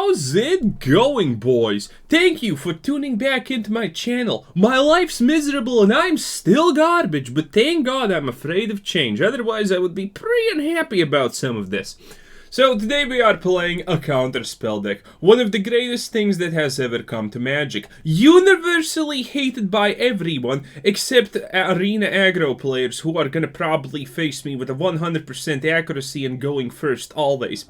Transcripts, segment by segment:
How's it going, boys? Thank you for tuning back into my channel. My life's miserable and I'm still garbage, but thank God I'm afraid of change. Otherwise, I would be pretty unhappy about some of this. So today we are playing a counterspell deck, one of the greatest things that has ever come to Magic. Universally hated by everyone except arena aggro players who are gonna probably face me with a 100% accuracy and going first always.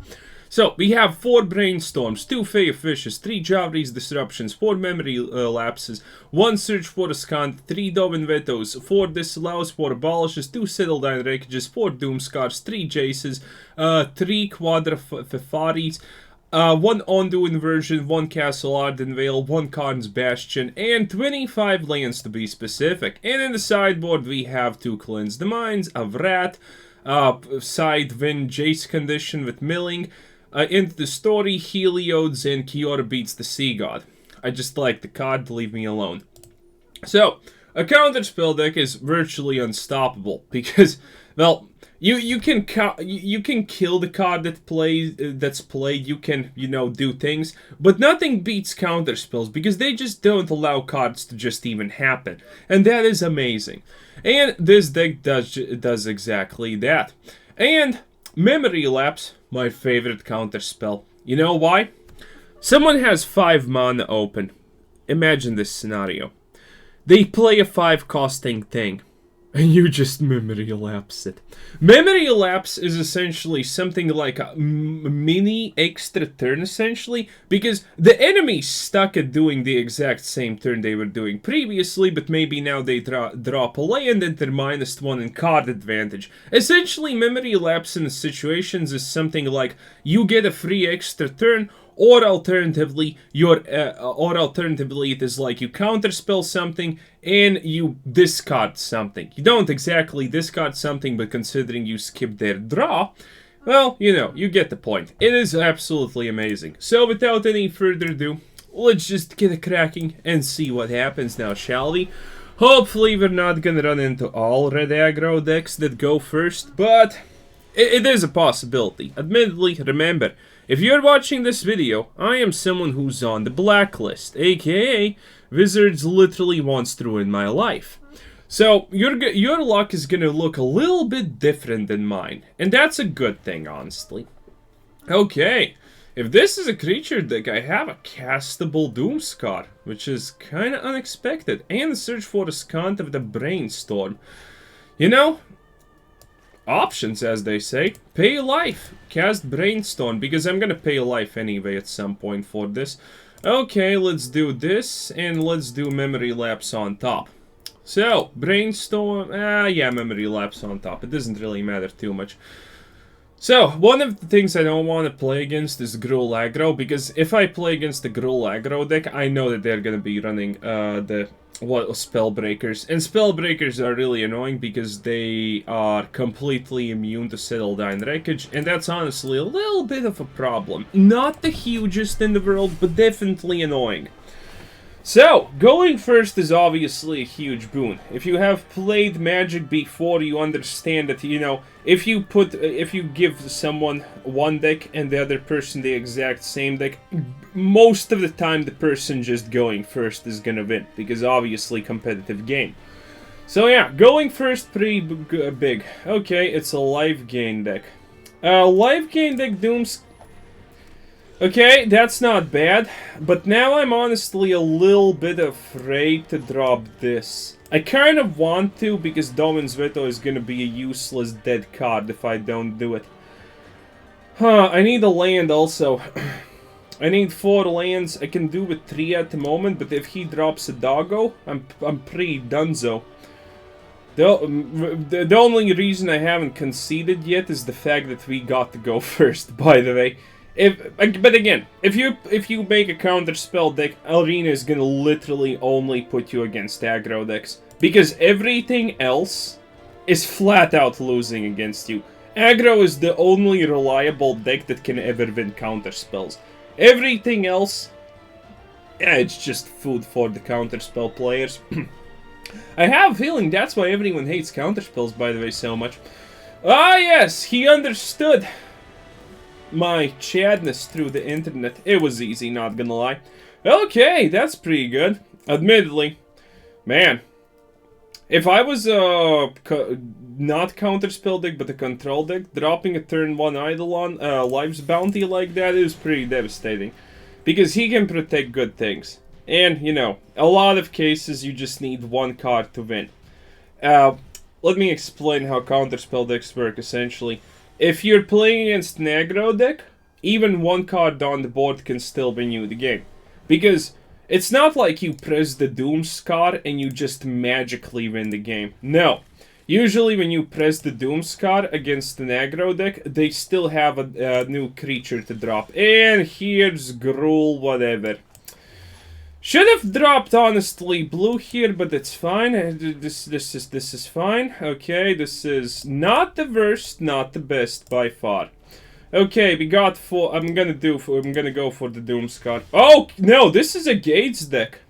So, we have 4 Brainstorms, 2 Fae of Wishes, 3 Jwari Disruptions, 4 Memory Lapses, 1 Search for Azcanta, 3 Dovin Vetos, 4 Disallows, 4 Abolishes, 2 Settle the Wreckages, 4 Doomskars, 3 Jaces, 3 Teferis, 1 Ondu Inversion, 1 Castle Ardenvale, 1 Karn's Bastion, and 25 lands to be specific. And in the sideboard we have 2 Cleanse the Minds, a Vrat, side win Jace condition with milling. Into the story, Heliodes and Kiora beats the Sea God. I just like the card, leave me alone. So, a counterspell deck is virtually unstoppable because, well, you can kill the card that's played. You can, do things, but nothing beats counterspells because they just don't allow cards to just even happen, and that is amazing. And this deck does exactly that. And Memory Lapse, my favorite counterspell. You know why? Someone has 5 mana open. Imagine this scenario. They play a 5 costing thing, and you just Memory Lapse it. Memory Lapse is essentially something like a mini extra turn, essentially, because the enemy's stuck at doing the exact same turn they were doing previously, but maybe now they drop a land and they're -1 in card advantage. Essentially, Memory Lapse in the situations is something like you get a free extra turn, or alternatively, it is like you counterspell something and you discard something. You don't exactly discard something, but considering you skip their draw, well, you get the point. It is absolutely amazing. So without any further ado, let's just get it cracking and see what happens now, shall we? Hopefully we're not gonna run into all red aggro decks that go first, but it is a possibility. Admittedly, remember, if you're watching this video, I am someone who's on the blacklist, aka Wizards literally wants to ruin my life. So, your luck is gonna look a little bit different than mine, and that's a good thing, honestly. Okay, if this is a creature deck, I have a castable Doomskar, which is kinda unexpected, and the Search for Azcanta with a Brainstorm. Options, as they say. Pay life. Cast Brainstorm, because I'm gonna pay life anyway at some point for this. Okay, let's do this, and let's do Memory Lapse on top. So, Brainstorm, yeah, Memory Lapse on top. It doesn't really matter too much. So, one of the things I don't want to play against is Gruul aggro, because if I play against the Gruul aggro deck, I know that they're gonna be running the Spellbreakers. And Spellbreakers are really annoying because they are completely immune to Settle the Wreckage, and that's honestly a little bit of a problem. Not the hugest in the world, but definitely annoying. So, going first is obviously a huge boon. If you have played Magic before, you understand that, if you give someone one deck and the other person the exact same deck, most of the time the person just going first is gonna win, because obviously competitive game. So yeah, going first pretty big. Okay, it's a life gain deck. Life gain deck Dooms. Okay, that's not bad, but now I'm honestly a little bit afraid to drop this. I kind of want to, because Dovin's Veto is gonna be a useless dead card if I don't do it. I need a land also. I need 4 lands. I can do with 3 at the moment, but if he drops a doggo, I'm pretty donezo. The only reason I haven't conceded yet is the fact that we got to go first, by the way. But again, if you make a counterspell deck, Arena is gonna literally only put you against aggro decks, because everything else is flat out losing against you. Aggro is the only reliable deck that can ever win counterspells. Everything else, it's just food for the counterspell players. I have a feeling that's why everyone hates counterspells, by the way, so much. Ah yes, he understood. my chadness through the internet. It was easy, not gonna lie. Okay, that's pretty good. Admittedly. Man. If I was not counterspell deck, but a control deck, dropping a turn 1 Eidolon Life's Bounty like that is pretty devastating. Because he can protect good things. And, you know, a lot of cases you just need one card to win. Let me explain how counterspell decks work, essentially. If you're playing against an aggro deck, even one card on the board can still win you the game. Because it's not like you press the Doomskar and you just magically win the game. No. Usually when you press the Doomskar against an aggro deck, they still have a new creature to drop. And here's Gruul, whatever. Should have dropped, honestly, blue here, but it's fine. This is fine. Okay, this is not the worst, not the best by far. Okay, we got 4. I'm gonna go for the Doomskar. Oh no, this is a Gates deck.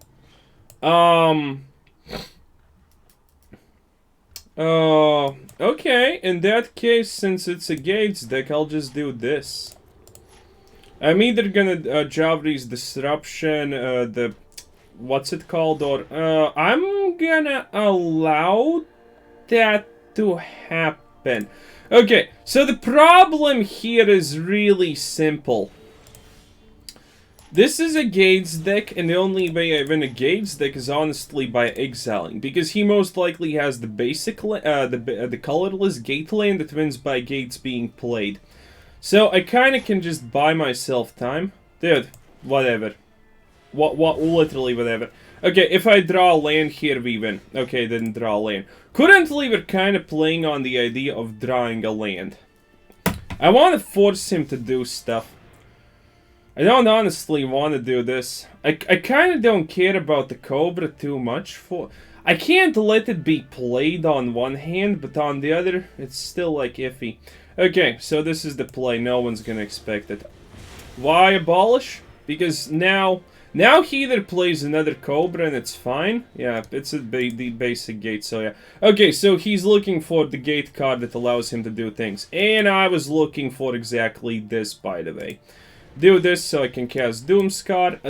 Okay. In that case, since it's a Gates deck, I'll just do this. I'm either gonna Jwari's Disruption, the what's it called, or I'm gonna allow that to happen. Okay, so the problem here is really simple. This is a Gates deck, and the only way I win a Gates deck is honestly by exiling, because he most likely has the basic, the colorless Gate land that wins by Gates being played. So I kind of can just buy myself time, dude. Whatever. What? Literally whatever. Okay, if I draw a land here, we win. Okay, didn't draw a land. Currently, we're kind of playing on the idea of drawing a land. I want to force him to do stuff. I don't honestly want to do this. I kind of don't care about the Cobra too much. I can't let it be played on one hand, but on the other, it's still like iffy. Okay, so this is the play. No one's gonna expect it. Why abolish? Because now he either plays another Cobra and it's fine. Yeah, it's the basic gate, so yeah. Okay, so he's looking for the gate card that allows him to do things. And I was looking for exactly this, by the way. Do this so I can cast Doomskar,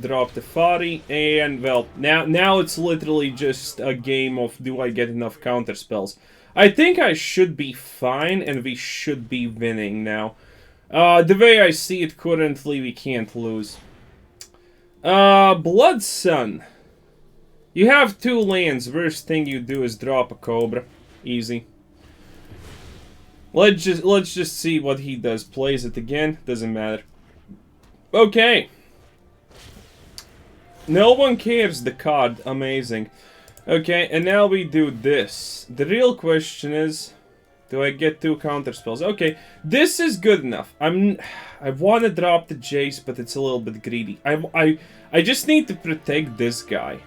drop Teferi, and, well, now it's literally just a game of do I get enough counterspells. I think I should be fine, and we should be winning now. The way I see it currently, we can't lose. Blood Sun. You have 2 lands. Worst thing you do is drop a Cobra. Easy. Let's just see what he does. Plays it again. Doesn't matter. Okay. No one cares the card. Amazing. Okay, and now we do this. The real question is, do I get 2 counterspells? Okay, this is good enough. I want to drop the Jace, but it's a little bit greedy. I just need to protect this guy.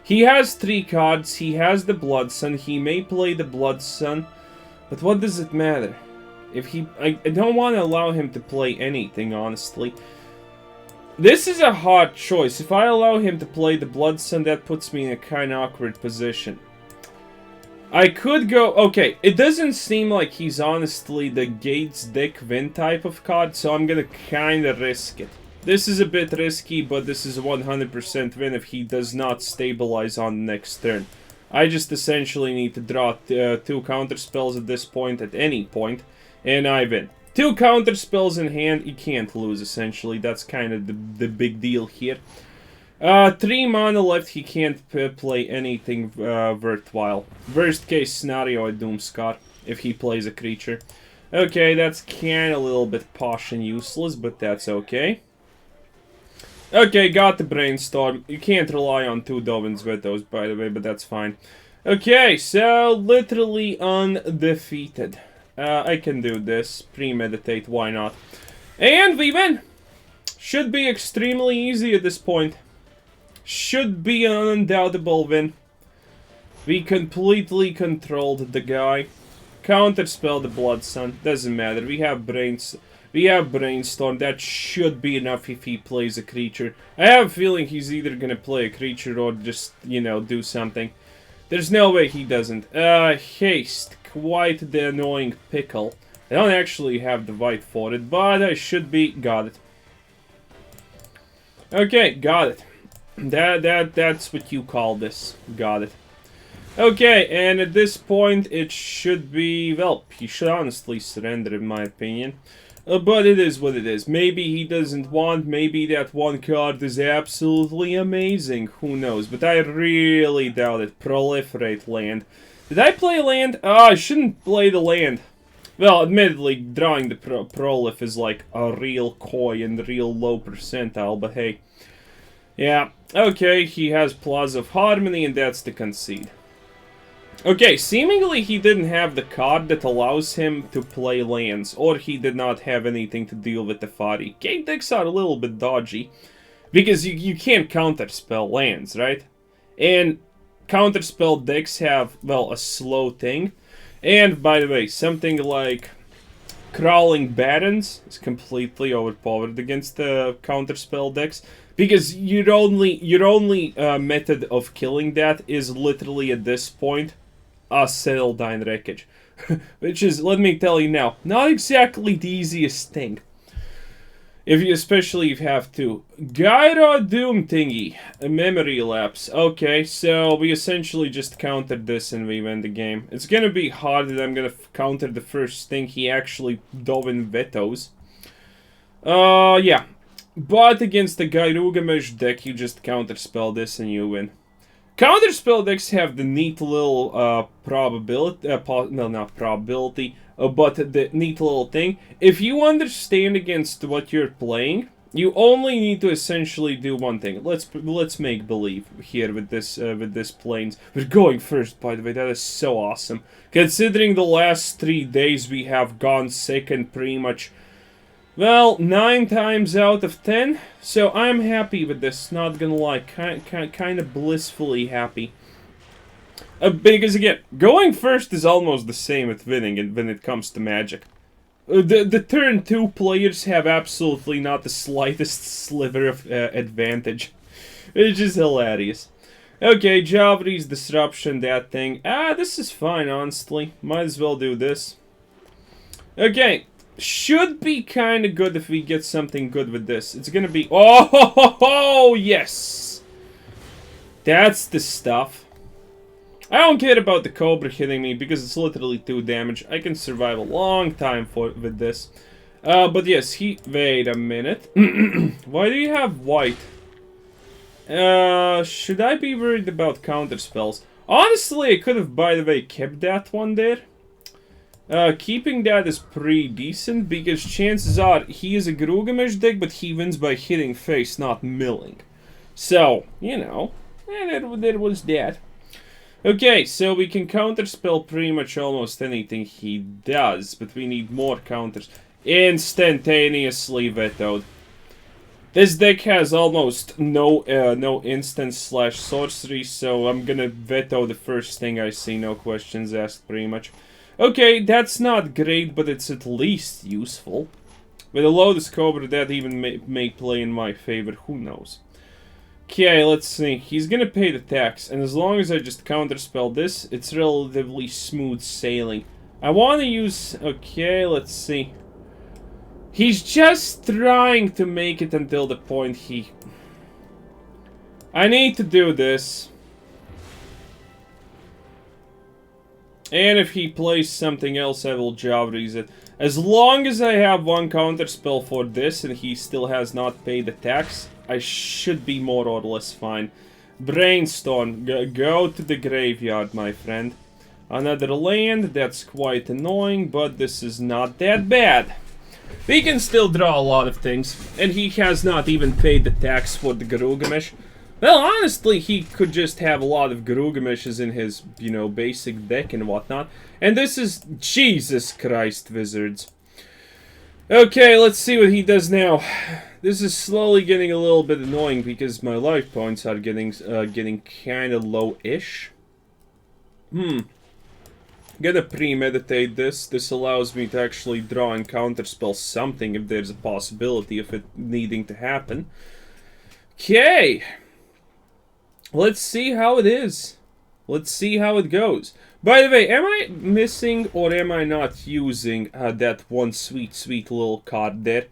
He has 3 cards. He has the Blood Sun. He may play the Blood Sun, but what does it matter? I don't want to allow him to play anything, honestly. This is a hard choice. If I allow him to play the Blood Sun, that puts me in a kind of awkward position. I could go... Okay, it doesn't seem like he's honestly the Gates deck win type of card, so I'm gonna kind of risk it. This is a bit risky, but this is a 100% win if he does not stabilize on the next turn. I just essentially need to draw 2 counterspells at this point, at any point, and I win. 2 counterspells in hand, you can't lose, essentially. That's kind of the big deal here. 3 mana left, he can't play anything worthwhile. Worst case scenario, a Doomskar, if he plays a creature. Okay, that's kind of a little bit posh and useless, but that's okay. Okay, got the Brainstorm. You can't rely on 2 Dovin's Vetos, by the way, but that's fine. Okay, so literally undefeated. I can do this. Premeditate, why not? And we win! Should be extremely easy at this point. Should be an undoubtable win. We completely controlled the guy. Counterspell the Blood Sun. Doesn't matter. We have Brainstorm. That should be enough if he plays a creature. I have a feeling he's either gonna play a creature or just, you know, do something. There's no way he doesn't. Haste. Quite the annoying pickle. I don't actually have the white for it, but I should be. Got it. Okay, got it. That's what you call this. Got it. Okay, and at this point it should be, well, he should honestly surrender in my opinion. But it is what it is. Maybe he doesn't want, maybe that one card is absolutely amazing. Who knows? But I really doubt it. Proliferate land. Did I play land? Oh, I shouldn't play the land. Well, admittedly, drawing the prolif is like a real coy and real low percentile, but hey. Yeah, okay, he has Plaza of Harmony, and that's the concede. Okay, seemingly he didn't have the card that allows him to play lands, or he did not have anything to deal with Teferi. Gate decks are a little bit dodgy, because you can't counterspell lands, right? And counterspell decks have, well, a slow thing. And, by the way, something like Crawling Barons is completely overpowered against the counterspell decks. Because your only method of killing that is literally, at this point, a Settle the Wreckage. Which is, let me tell you now, not exactly the easiest thing. Especially if you have to. Gyro Doom thingy. A Memory Lapse. Okay, so we essentially just countered this and we win the game. It's gonna be hard that I'm gonna counter the first thing he actually Dovin vetoes. Yeah. But against the Gilgamesh deck, you just counterspell this and you win. Counterspell decks have the neat little probability, no, not probability, but the neat little thing. If you understand against what you're playing, you only need to essentially do one thing. Let's make believe here with this planes. We're going first, by the way. That is so awesome. Considering the last 3 days we have gone second pretty much. Well, 9 times out of 10, so I'm happy with this, not gonna lie, kind of blissfully happy. Because again, going first is almost the same as winning when it comes to Magic. The turn 2 players have absolutely not the slightest sliver of advantage. It's just hilarious. Okay, Jwari Disruption, that thing. This is fine, honestly. Might as well do this. Okay. Should be kind of good if we get something good with this. It's gonna be... Oh, yes! That's the stuff. I don't care about the Cobra hitting me because it's literally 2 damage. I can survive a long time with this. But yes, he... Wait a minute. Why do you have white? Should I be worried about counterspells? Honestly, I could have, by the way, kept that one there. Keeping that is pretty decent, because chances are he is a Gilgamesh deck, but he wins by hitting face, not milling. So, you know, there was that. Okay, so we can counterspell pretty much almost anything he does, but we need more counters. Instantaneously vetoed. This deck has almost no instant/sorcery, so I'm gonna veto the first thing I see, no questions asked pretty much. Okay, that's not great, but it's at least useful. With a Lotus Cobra, that even may play in my favor, who knows. Okay, let's see. He's gonna pay the tax, and as long as I just counterspell this, it's relatively smooth sailing. I want to use... Okay, let's see. He's just trying to make it until the point he... I need to do this. And if he plays something else, I will Jwari's it. As long as I have one counterspell for this and he still has not paid the tax, I should be more or less fine. Brainstorm, go to the graveyard, my friend. Another land, that's quite annoying, but this is not that bad. We can still draw a lot of things, and he has not even paid the tax for the Gilgamesh. Well, honestly, he could just have a lot of Gilgameshes in his, you know, basic deck and whatnot. And this is... Jesus Christ, Wizards. Okay, let's see what he does now. This is slowly getting a little bit annoying because my life points are getting kind of low-ish. Gonna premeditate this. This allows me to actually draw and counterspell something if there's a possibility of it needing to happen. Okay. Let's see how it is. Let's see how it goes. By the way, am I missing or am I not using that one sweet, sweet little card there?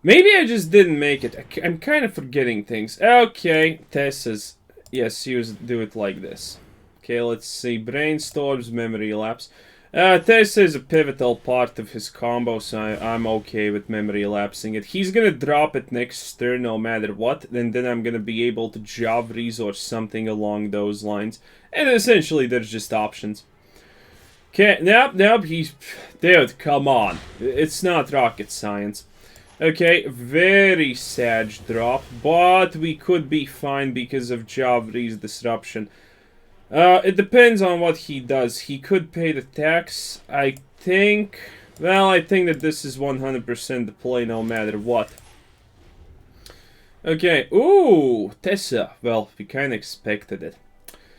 Maybe I just didn't make it. I'm kind of forgetting things. Okay, Tessa's. Yes, do it like this. Okay, let's see. Brainstorm's Memory Lapse. Tessa is a pivotal part of his combo, so I'm okay with Memory Lapsing it. He's gonna drop it next turn no matter what, and then I'm gonna be able to Jwari or something along those lines. And essentially, there's just options. Okay, nope, Dude, come on. It's not rocket science. Okay, very sad drop, but we could be fine because of Jwari's Disruption. It depends on what he does. He could pay the tax, I think. Well, I think that this is 100% the play no matter what. Okay, ooh, Tessa. Well, we kinda expected it.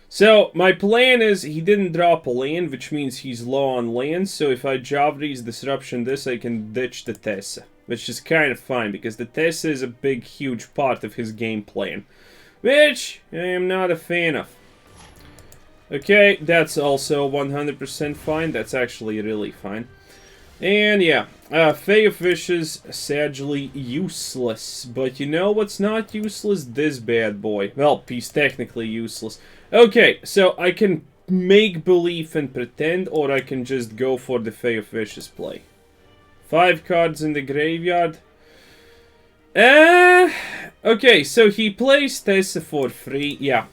So, my plan is he didn't drop a land, which means he's low on land, so if I Jwari's Disruption this, I can ditch the Tessa. Which is kind of fine, because the Tessa is a big, huge part of his game plan. Which I am not a fan of. Okay, that's also 100% fine. That's actually really fine. And yeah, Fae of Wishes, sadly useless. But you know what's not useless? This bad boy. Well, he's technically useless. Okay, so I can make believe and pretend, or I can just go for the Fae of Wishes play. 5 cards in the graveyard. Okay, so he plays Tessa for free. Yeah.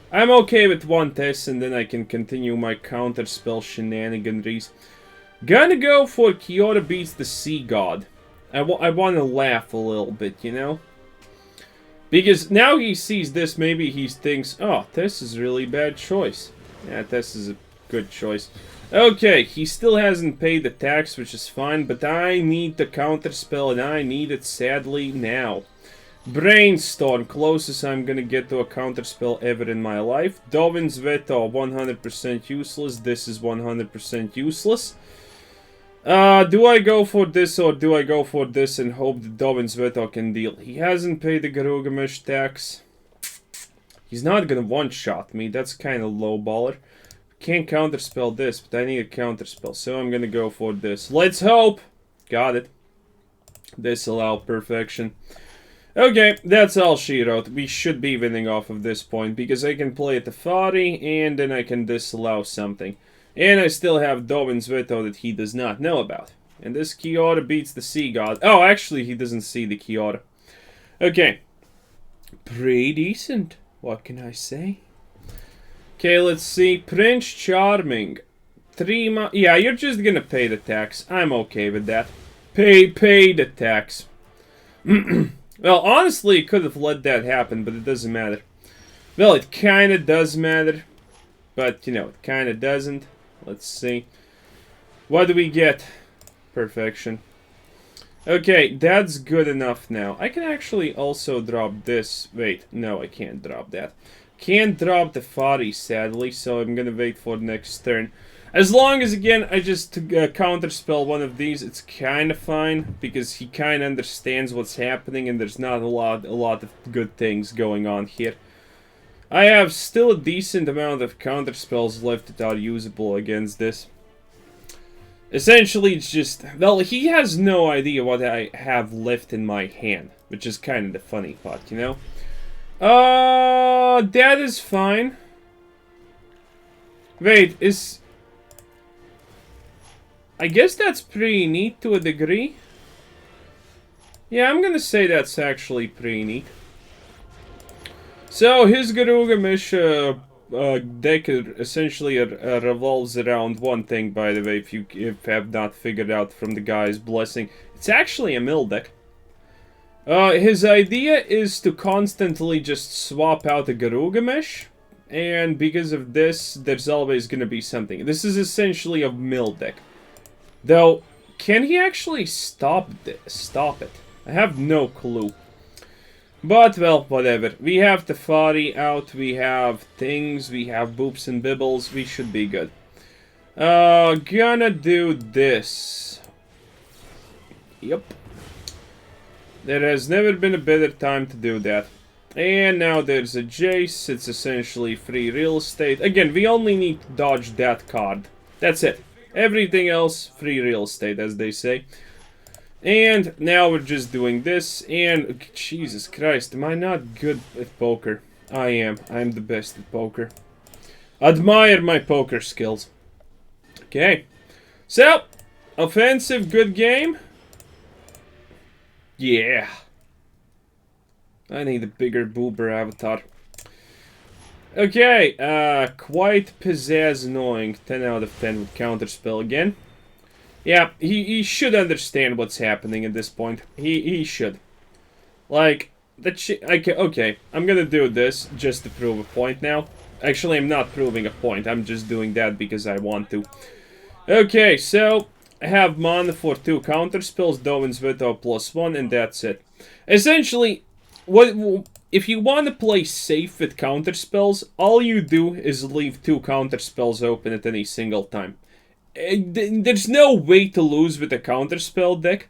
I'm okay with one Tessa, and then I can continue my counterspell shenaniganries. Gonna go for Kiora beats the Sea God. I want to laugh a little bit, you know? Because now he sees this, maybe he thinks, oh, Tessa's a really bad choice. Yeah, Tessa's a good choice. Okay, he still hasn't paid the tax, which is fine, but I need the counterspell, and I need it sadly now. Brainstorm, closest I'm gonna get to a counterspell ever in my life. Dovin's Veto, 100% useless. This is 100% useless. Do I go for this or do I go for this and hope that Dovin's Veto can deal? He hasn't paid the Garugamesh tax. He's not gonna one-shot me, that's kind of lowballer. Can't counterspell this, but I need a counterspell, so I'm gonna go for this. Let's hope! Got it. Disallow, perfection. Okay, that's all she wrote. We should be winning off of this point, because I can play a Teferi, and then I can disallow something. And I still have Dovin's Veto that he does not know about. And this Kiora beats the Sea God. Oh, actually, he doesn't see the Kiora. Okay. Pretty decent. What can I say? Okay, let's see. Prince Charming. 3 months. Yeah, you're just gonna pay the tax. I'm okay with that. Pay the tax. Well, honestly, it could have let that happen, but it doesn't matter. Well, it kinda does matter. But, you know, it kinda doesn't. Let's see. What do we get? Perfection. Okay, that's good enough now. I can actually also drop this. Wait, no, I can't drop that. Can't drop the Teferi, sadly, so I'm gonna wait for next turn. As long as, again, I just counterspell one of these, it's kinda fine, because he kinda understands what's happening, and there's not a lot of good things going on here. I have still a decent amount of counterspells left that are usable against this. Essentially, it's just... Well, he has no idea what I have left in my hand, which is kind of the funny part, you know? That is fine. Wait, is... I guess that's pretty neat to a degree. Yeah, I'm gonna say that's actually pretty neat. So, his Garugamesh deck essentially revolves around one thing, by the way, if you have not figured out from the guy's blessing. It's actually a mill deck. His idea is to constantly just swap out the Garugamesh, and because of this, there's always gonna be something. This is essentially a mill deck. Though, can he actually stop it? I have no clue. But, well, whatever. We have Teferi out, we have things, we have boops and bibbles, we should be good. Gonna do this. Yep. There has never been a better time to do that. And now there's a Jace. It's essentially free real estate. Again, we only need to dodge that card. That's it. Everything else, free real estate, as they say. And now we're just doing this. And Jesus Christ, am I not good at poker? I am. I'm the best at poker. Admire my poker skills. Okay. So, offensive, good game. Yeah. I need a bigger boober avatar. Okay, quite pizzazz annoying. 10 out of 10 with counterspell again. Yeah, he should understand what's happening at this point. He should. Like, that shit. Okay, I'm gonna do this just to prove a point now. Actually, I'm not proving a point. I'm just doing that because I want to. Okay, so I have mana for 2 counterspells, Dovin's Veto +1, and that's it. Essentially, if you want to play safe with counterspells, all you do is leave 2 counterspells open at any single time. There's no way to lose with a counterspell deck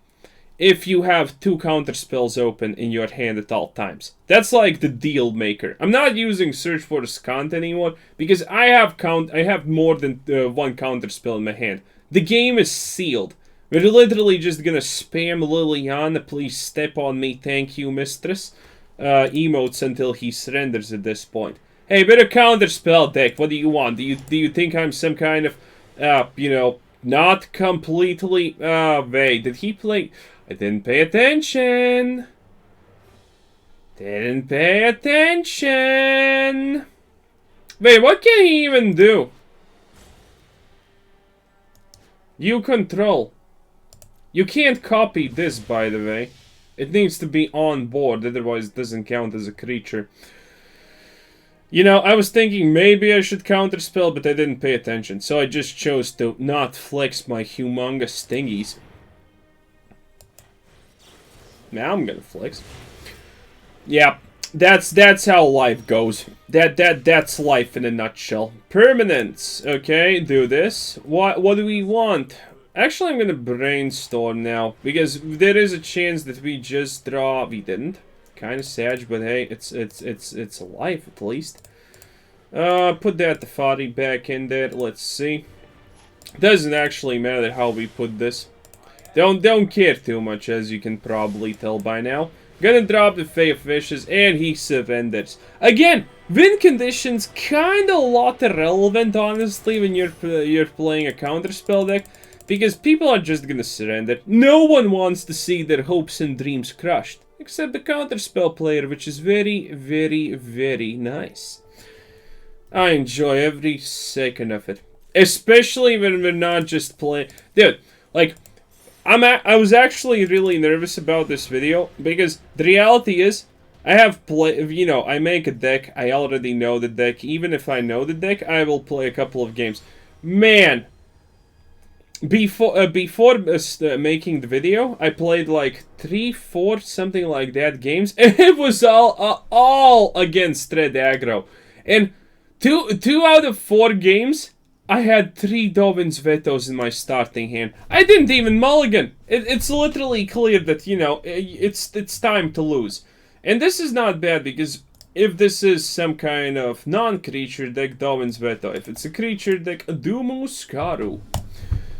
if you have 2 counterspells open in your hand at all times. That's like the deal maker. I'm not using Search for Azcanta anymore because I have more than 1 counterspell in my hand. The game is sealed. We're literally just gonna spam Liliana, please step on me, thank you, mistress. Emotes until he surrenders at this point. Hey, better counterspell deck. What do you want? Do you think I'm some kind of you know, not completely wait, did he play? I didn't pay attention. Didn't pay attention. Wait, what can he even do? You control. You can't copy this, by the way. It needs to be on board, otherwise it doesn't count as a creature. You know, I was thinking maybe I should counterspell, but I didn't pay attention. So I just chose to not flex my humongous stingies. Now I'm gonna flex. Yeah, that's how life goes. That's life in a nutshell. Permanence. Okay, do this. What do we want? Actually, I'm gonna brainstorm now because there is a chance that we just draw. We didn't. Kind of sad, but hey, it's alive at least. Put that Teferi back in there. Let's see. Doesn't actually matter how we put this. Don't care too much, as you can probably tell by now. Gonna drop the Fae of Wishes, and he surrenders. Again, win conditions kinda a lot irrelevant, honestly, when you're playing a counterspell deck, because people are just gonna surrender. No one wants to see their hopes and dreams crushed. Except the counterspell player, which is very, very, very nice. I enjoy every second of it. Especially when we're not just playing... Dude, like, I was actually really nervous about this video, because the reality is, I make a deck, I already know the deck. Even if I know the deck, I will play a couple of games. Man! Before making the video, I played like 3, 4, something like that games, and it was all against red aggro. And two out of 4 games, I had 3 Dovin's Vetos in my starting hand. I didn't even mulligan. It's literally clear that, you know, it's time to lose. And this is not bad, because if this is some kind of non-creature deck, Dovin's Veto. If it's a creature deck, Doomskar.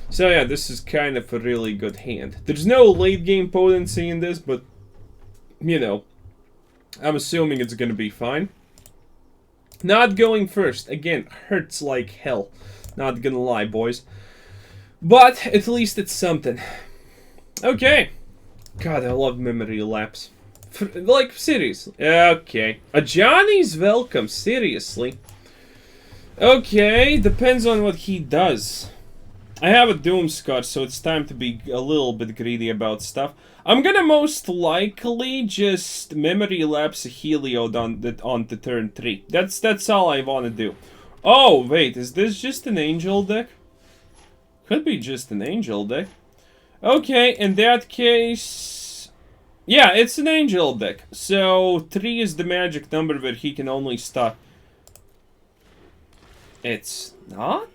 So yeah, this is kind of a really good hand. There's no late game potency in this, but, you know, I'm assuming it's gonna be fine. Not going first, again, hurts like hell. Not gonna lie, boys. But, at least it's something. Okay. God, I love Memory Lapse. Like, seriously. Okay. A Johnny's welcome, seriously. Okay, depends on what he does. I have a Doomskar, so it's time to be a little bit greedy about stuff. I'm gonna most likely just Memory Lapse a Heliod on the turn 3. That's all I want to do. Oh, wait, is this just an Angel deck? Could be just an Angel deck. Okay, in that case... Yeah, it's an Angel deck. So, 3 is the magic number where he can only start. It's not?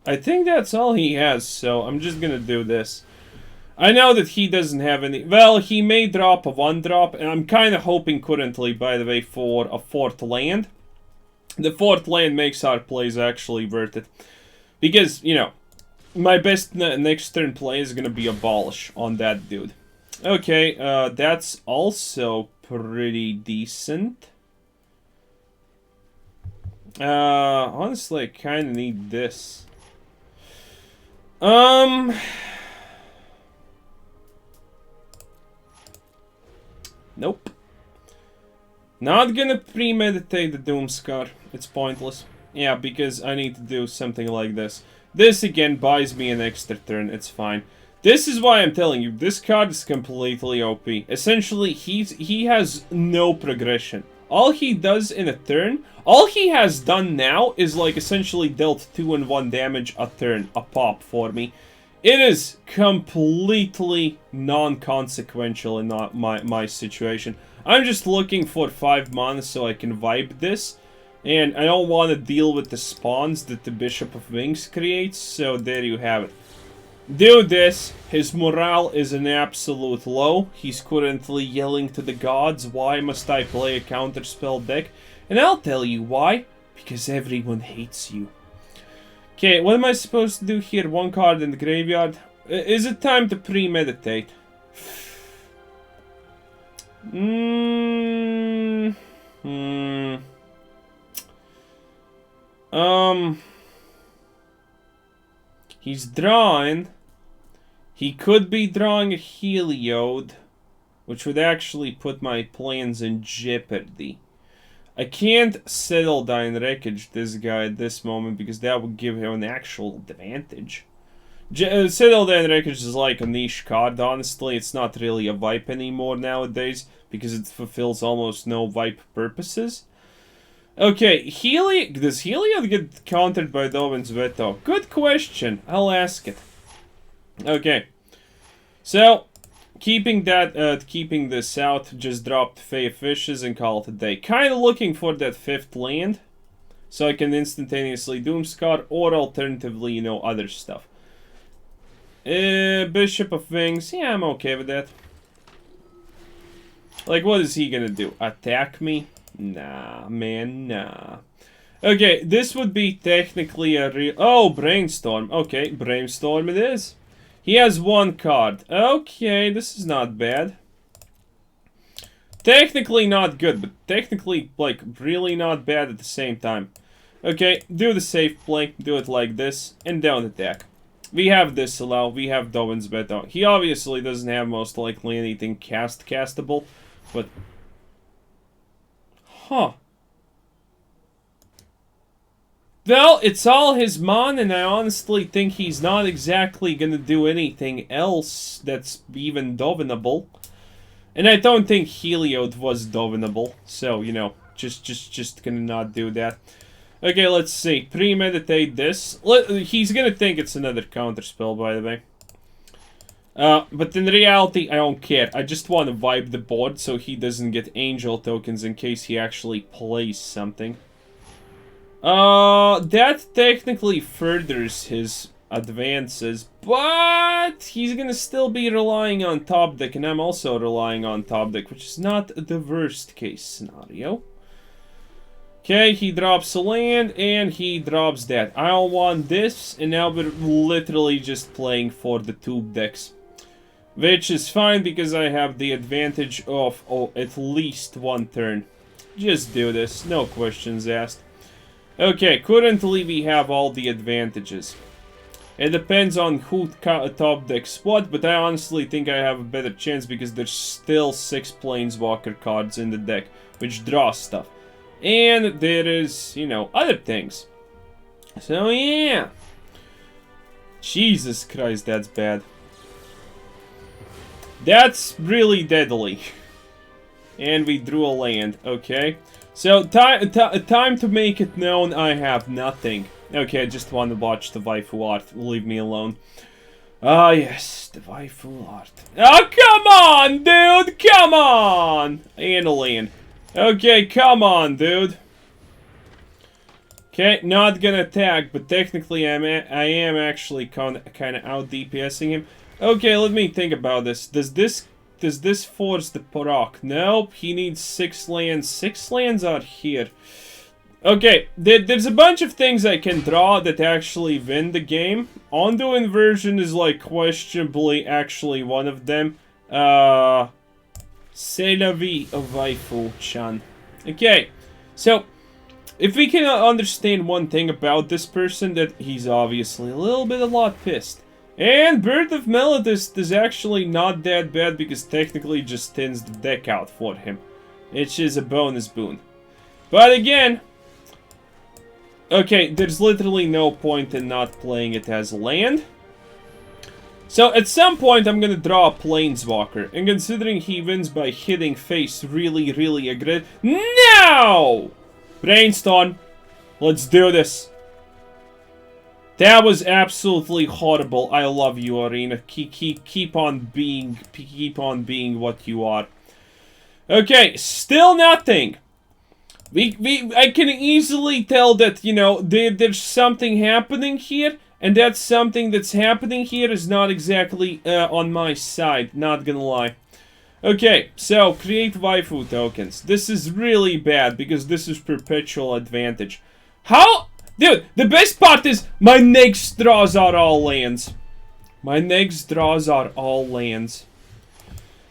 I think that's all he has, so I'm just gonna do this. I know that he doesn't have any... Well, he may drop a 1-drop, and I'm kind of hoping currently, by the way, for a 4th land. The 4th land makes our plays actually worth it. Because, you know, my best next turn play is going to be Abolish on that dude. Okay, that's also pretty decent. Honestly, I kind of need this. Nope. Not gonna premeditate the Doomskar. It's pointless. Yeah, because I need to do something like this. This again buys me an extra turn. It's fine. This is why I'm telling you, this card is completely OP. Essentially, he has no progression. All he does in a turn, all he has done now is like essentially dealt 2 and 1 damage a turn, a pop for me. It is completely non-consequential in my situation. I'm just looking for 5 mana so I can vibe this. And I don't want to deal with the spawns that the Bishop of Wings creates, so there you have it. Do this. His morale is an absolute low. He's currently yelling to the gods, why must I play a counterspell deck? And I'll tell you why. Because everyone hates you. Okay, what am I supposed to do here? 1 card in the graveyard. Is it time to premeditate? He's drawing. He could be drawing a Heliod, which would actually put my plans in jeopardy. I can't Settle the Wreckage this guy at this moment because that would give him an actual advantage. Settle the Wreckage is like a niche card, honestly. It's not really a wipe anymore nowadays because it fulfills almost no wipe purposes. Okay, does Heliod get countered by Dovin's Veto? Good question. I'll ask it. Okay. So, keeping this out, just dropped Fae of Wishes and call it a day. Kind of looking for that 5th land, so I can instantaneously Doomskar, or alternatively, you know, other stuff. Bishop of Wings, yeah, I'm okay with that. Like, what is he gonna do? Attack me? Nah, man, nah. Okay, this would be technically a real... Oh, Brainstorm. Okay, Brainstorm it is. He has 1 card. Okay, this is not bad. Technically not good, but technically, like, really not bad at the same time. Okay, do the safe play. Do it like this, and don't attack. We have Disallow. We have Dovin's Veto. He obviously doesn't have most likely anything castable, but... Huh. Well, it's all his mon, and I honestly think he's not exactly gonna do anything else that's even Dovinable. And I don't think Heliod was Dovinable, so, you know, just gonna not do that. Okay, let's see. Premeditate this. He's gonna think it's another counterspell, by the way. But in reality, I don't care. I just want to vibe the board so he doesn't get angel tokens in case he actually plays something. That technically furthers his advances, but he's gonna still be relying on top deck, and I'm also relying on top deck, which is not the worst case scenario. Okay, he drops a land, and he drops that. I don't want this, and now we're literally just playing for the tube decks. Which is fine, because I have the advantage of, at least 1 turn. Just do this, no questions asked. Okay, currently we have all the advantages. It depends on who top decks what, but I honestly think I have a better chance because there's still 6 Planeswalker cards in the deck, which draw stuff. And there is, you know, other things. So yeah. Jesus Christ, that's bad. That's really deadly. And we drew a land, okay. So, time to make it known I have nothing. Okay, I just want to watch the waifu art. Leave me alone. Ah, yes, the waifu art. Oh, come on, dude! Come on! And a land. Okay, come on, dude. Okay, not gonna attack, but technically I am actually kind of out DPSing him. Okay, let me think about this. Does this force the proc? Nope, he needs 6 lands. 6 lands are here. Okay, there's a bunch of things I can draw that actually win the game. Ondu Inversion is like questionably actually one of them. C'est la vie of Waifu-chan. Okay, so if we can understand one thing about this person, that he's obviously a lot pissed. And Bird of Melodist is actually not that bad because technically just thins the deck out for him. Which is a bonus boon. But again, okay, there's literally no point in not playing it as a land. So at some point I'm gonna draw a Planeswalker. And considering he wins by hitting face really aggressive. No! Brainstorm. Let's do this. That was absolutely horrible. I love you, Arena. Keep on being what you are. Okay, still nothing. I can easily tell that, you know, there's something happening here, and that something that's happening here is not exactly on my side, not gonna lie. Okay, so create waifu tokens. This is really bad because this is perpetual advantage. How? Dude, the best part is my next draws are all lands. My next draws are all lands.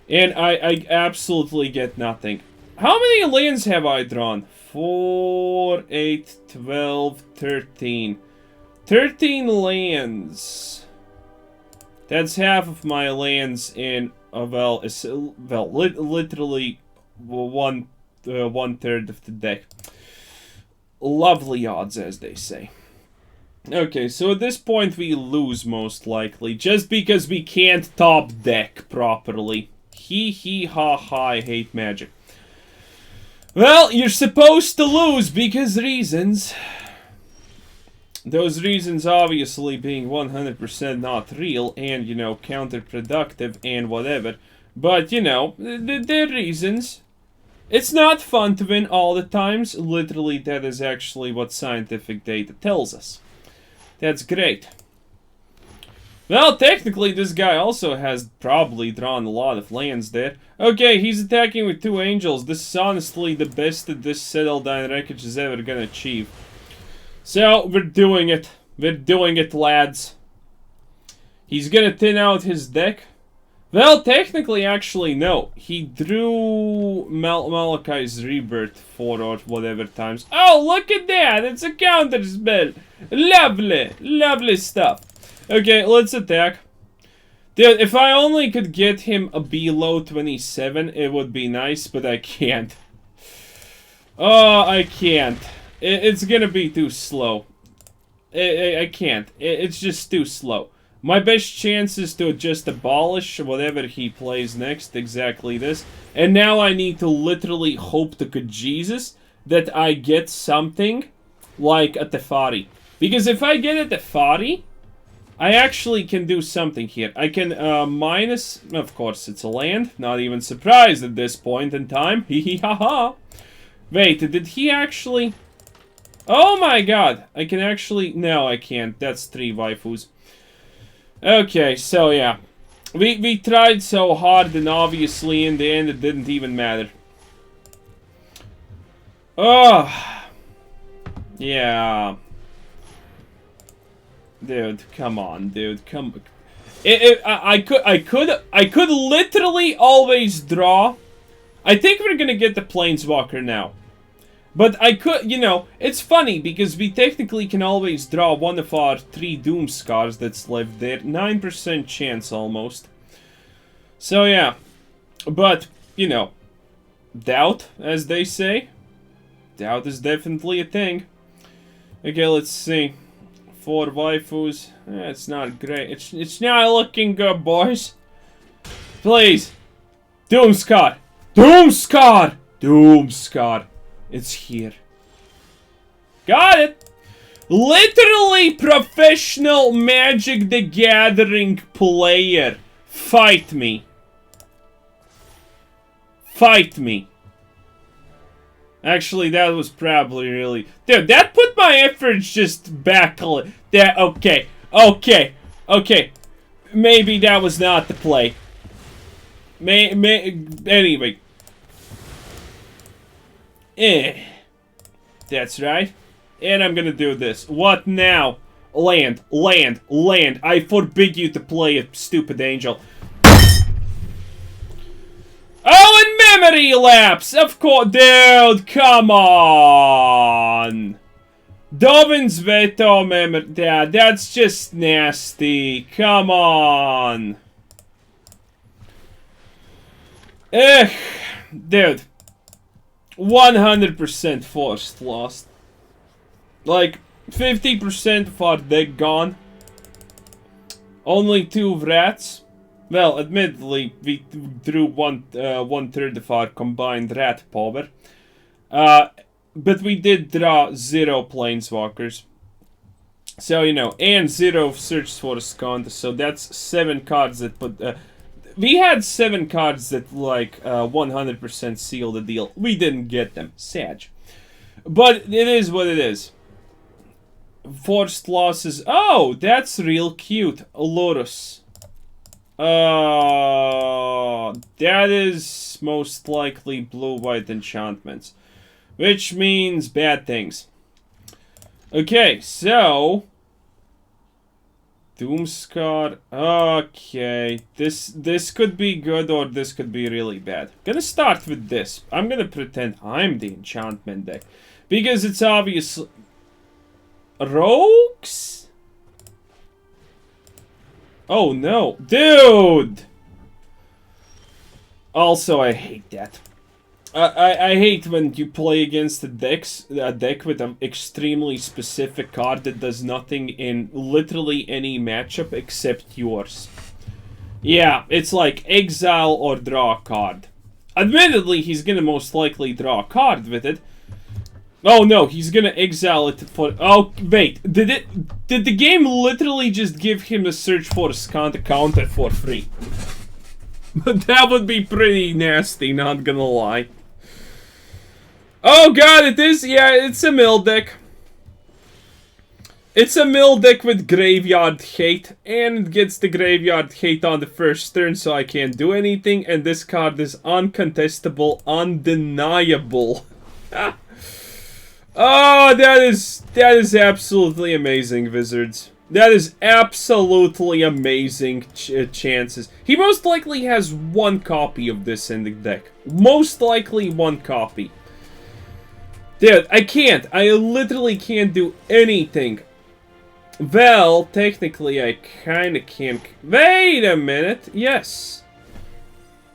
And I absolutely get nothing. How many lands have I drawn? 4, 8, 12, 13. 13 lands. That's half of my lands in, literally one third of the deck. Lovely odds, as they say. Okay, so at this point we lose most likely, just because we can't top deck properly. Hee ha ha, I hate Magic. Well, you're supposed to lose because reasons. Those reasons obviously being 100% not real and, you know, counterproductive and whatever. But, you know, they're reasons. It's not fun to win all the times. Literally, that is actually what scientific data tells us. That's great. Well, technically, this guy also has probably drawn a lot of lands there. Okay, he's attacking with 2 angels. This is honestly the best that this Settle the Wreckage is ever gonna achieve. So, we're doing it. We're doing it, lads. He's gonna thin out his deck. Well, technically, actually, no. He drew Malakai's Rebirth 4 or whatever times. Oh, look at that! It's a counterspell! Lovely! Lovely stuff. Okay, let's attack. Dude, if I only could get him a below 27, it would be nice, but I can't. Oh, I can't. It's gonna be too slow. I can't. It's just too slow. My best chance is to just abolish whatever he plays next, exactly this. And now I need to literally hope to good Jesus that I get something like a Teferi. Because if I get a Teferi, I actually can do something here. I can minus, of course it's a land, not even surprised at this point in time. Hee hee ha ha. Wait, did he actually... Oh my god, I can actually... No, I can't. That's 3 waifus. Okay, so yeah. We tried so hard and obviously in the end it didn't even matter. Oh. Yeah. Dude, come on, dude. Come. I could literally always draw. I think we're gonna get the Planeswalker now. But I could, you know, it's funny because we technically can always draw one of our 3 Doomskars that's left there. 9% chance almost. So yeah. But, you know, doubt, as they say. Doubt is definitely a thing. Okay, let's see. 4 waifus. It's not great. It's not looking good, boys. Please. Doomskar. Doomskar! Doomskar. It's here. Got it! Literally professional Magic the Gathering player. Fight me. Fight me. Actually, that was probably really... Dude, that put my efforts just back a little. Okay. Okay. Okay. maybe that was not the play. Anyway. That's right. And I'm gonna do this. What now? Land, land, land. I forbid you to play a stupid angel. Oh, and Memory Lapse! Of course, dude, come on! Dovin's Veto Memory... Yeah, that's just nasty. Come on! Ugh, dude. 100% forced lost. Like, 50% of our deck gone. Only 2 rats. Well, admittedly, we drew one third of our combined rat power. But we did draw 0 planeswalkers. So, you know, and 0 search for Azcanta, so that's 7 cards that put... we had 7 cards that, like, 100% seal the deal. We didn't get them. Sad. But it is what it is. Forced losses. Oh, that's real cute. Lotus. That is most likely blue-white enchantments. Which means bad things. Okay, so... Doomskar. Okay. This could be good or this could be really bad. Gonna start with this. I'm gonna pretend I'm the enchantment deck. Because it's obvious... Rogues? Oh no. Dude! Also, I hate that. I hate when you play against a deck with an extremely specific card that does nothing in literally any matchup except yours. Yeah, it's like exile or draw a card. Admittedly, he's gonna most likely draw a card with it. Oh no, he's gonna exile it for... Oh, wait. Did the game literally just give him a search for Azcanta counter for free? That would be pretty nasty, not gonna lie. Oh god, it is? Yeah, it's a mill deck. It's a mill deck with graveyard hate, and it gets the graveyard hate on the first turn, so I can't do anything, and this card is uncontestable, undeniable. Oh, that is absolutely amazing, Wizards. That is absolutely amazing chances. He most likely has 1 copy of this in the deck. Most likely 1 copy. Dude, I can't. I literally can't do anything. Well, technically I kinda can't. Wait a minute. Yes.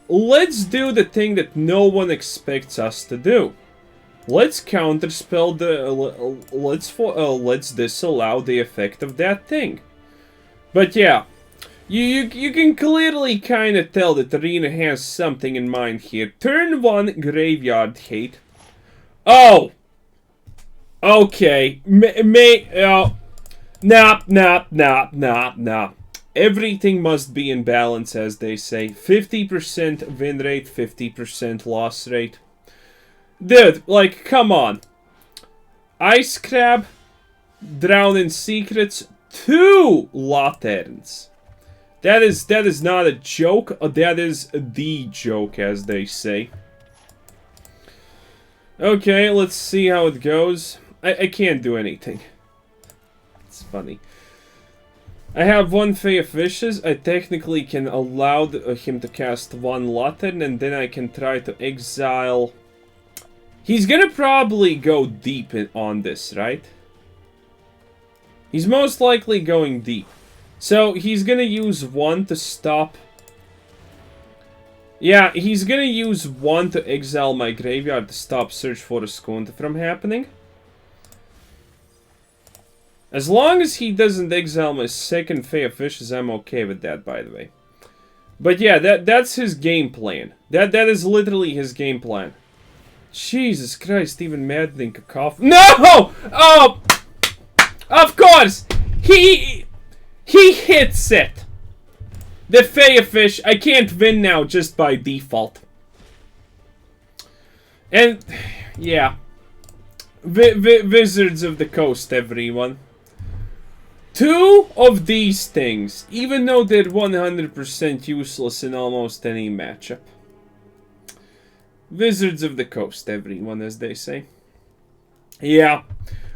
Let's do the thing that no one expects us to do. Let's counterspell the... let's disallow the effect of that thing. But yeah, you can clearly kind of tell that Arena has something in mind here. Turn 1, Graveyard Hate. Oh! Okay. Nah. Everything must be in balance, as they say. 50% win rate, 50% loss rate. Dude, like, come on. Ice Crab, Drown in Secrets, 2 Lanterns. That is not a joke, that is the joke, as they say. Okay, let's see how it goes. I can't do anything. It's funny. I have 1 Fae of Wishes. I technically can allow him to cast 1 Lantern, and then I can try to exile... He's gonna probably go deep on this, right? He's most likely going deep. So, he's gonna use 1 to stop... Yeah, he's gonna use 1 to exile my graveyard to stop Search for Azcanta from happening. As long as he doesn't exile my 2nd Fae of Wishes, I'm okay with that, by the way. But yeah, that's his game plan. That is literally his game plan. Jesus Christ, even maddening cacophony. No! Oh! Of course! He hits it! The Fae of Fish, I can't win now just by default. And, yeah. Wizards of the Coast, everyone. Two of these things, even though they're 100% useless in almost any matchup. Wizards of the Coast, everyone, as they say. Yeah.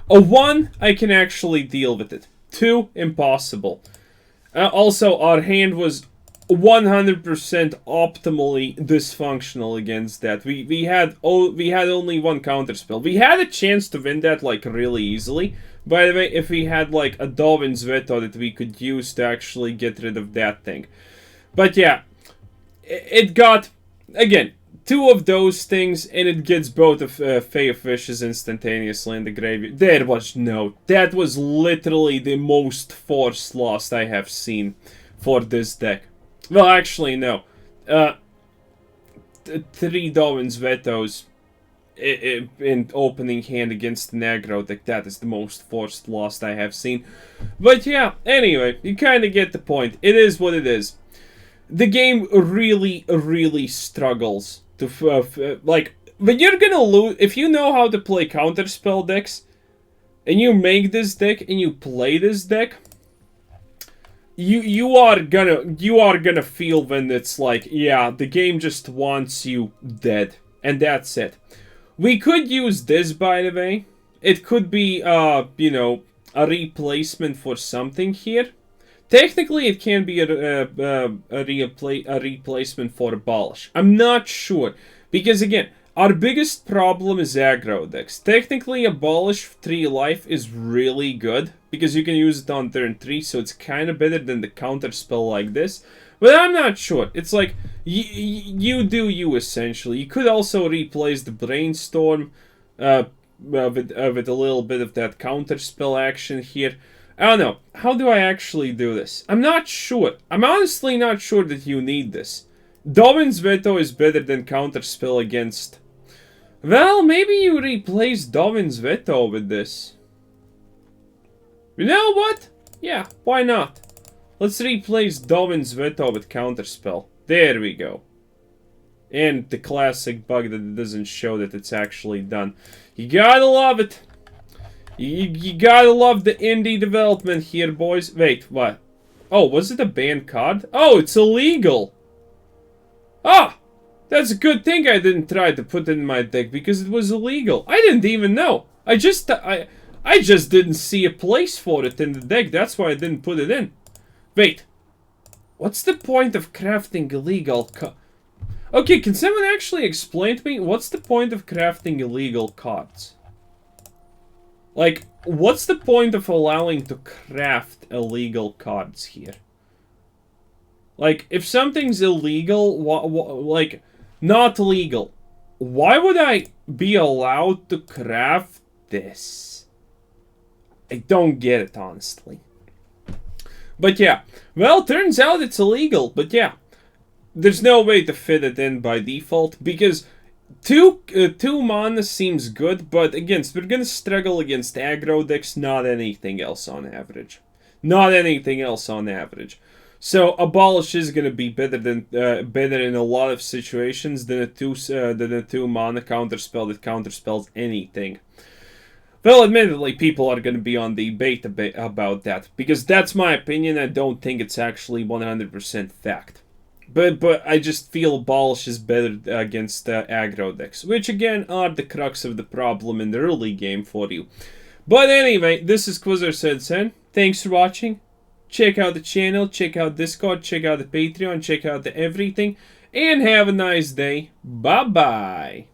A 1, I can actually deal with it. 2, impossible. Also, our hand was 100% optimally dysfunctional against that. We had only one counterspell. We had a chance to win that like really easily. By the way, if we had like a Dovin's Veto that we could use to actually get rid of that thing. But yeah, it got, again, 2 of those things, and it gets both of Fae of Wishes instantaneously in the graveyard. That was literally the most forced loss I have seen for this deck. Well, actually, no. 3 Dovin's Vetos in opening hand against an aggro deck. That is the most forced loss I have seen. But yeah, anyway, you kind of get the point. It is what it is. The game really, really struggles to, like, when you're gonna lose, if you know how to play counterspell decks, and you make this deck, and you play this deck, you are gonna feel when it's like, yeah, the game just wants you dead, and that's it. We could use this, by the way. It could be, you know, a replacement for something here. Technically, it can be a replacement for Abolish. I'm not sure. Because, again, our biggest problem is aggro decks. Technically, Abolish 3 life is really good. Because you can use it on turn 3, so it's kind of better than the counterspell like this. But I'm not sure. It's like, you do you, essentially. You could also replace the Brainstorm with a little bit of that counterspell action here. I don't know. How do I actually do this? I'm not sure. I'm honestly not sure that you need this. Dovin's Veto is better than counterspell against... Well, maybe you replace Dovin's Veto with this. You know what? Yeah, why not? Let's replace Dovin's Veto with counterspell. There we go. And the classic bug that it doesn't show that it's actually done. You gotta love it. You gotta love the indie development here, boys. Wait, what? Oh, was it a banned card? Oh, it's illegal. Ah! That's a good thing I didn't try to put it in my deck, because it was illegal. I didn't even know. I just didn't see a place for it in the deck. That's why I didn't put it in. Wait. What's the point of crafting illegal Okay, can someone actually explain to me what's the point of crafting illegal cards? Like, what's the point of allowing to craft illegal cards here? Like, if something's illegal, like, not legal, why would I be allowed to craft this? I don't get it, honestly. But yeah, well, turns out it's illegal, but yeah. There's no way to fit it in by default, because... Two mana seems good, but again, we're gonna struggle against aggro decks, not anything else on average. Not anything else on average. So Abolish is gonna be better in a lot of situations than a 2 mana counterspell that counterspells anything. Well, admittedly, people are gonna be on the debate about that, because that's my opinion. I don't think it's actually 100% fact. But I just feel Abolish is better against aggro decks, which again are the crux of the problem in the early game for you. But anyway, this is Quizzer Said Sen. Thanks for watching. Check out the channel, check out Discord, check out the Patreon, check out the everything, and have a nice day. Bye-bye.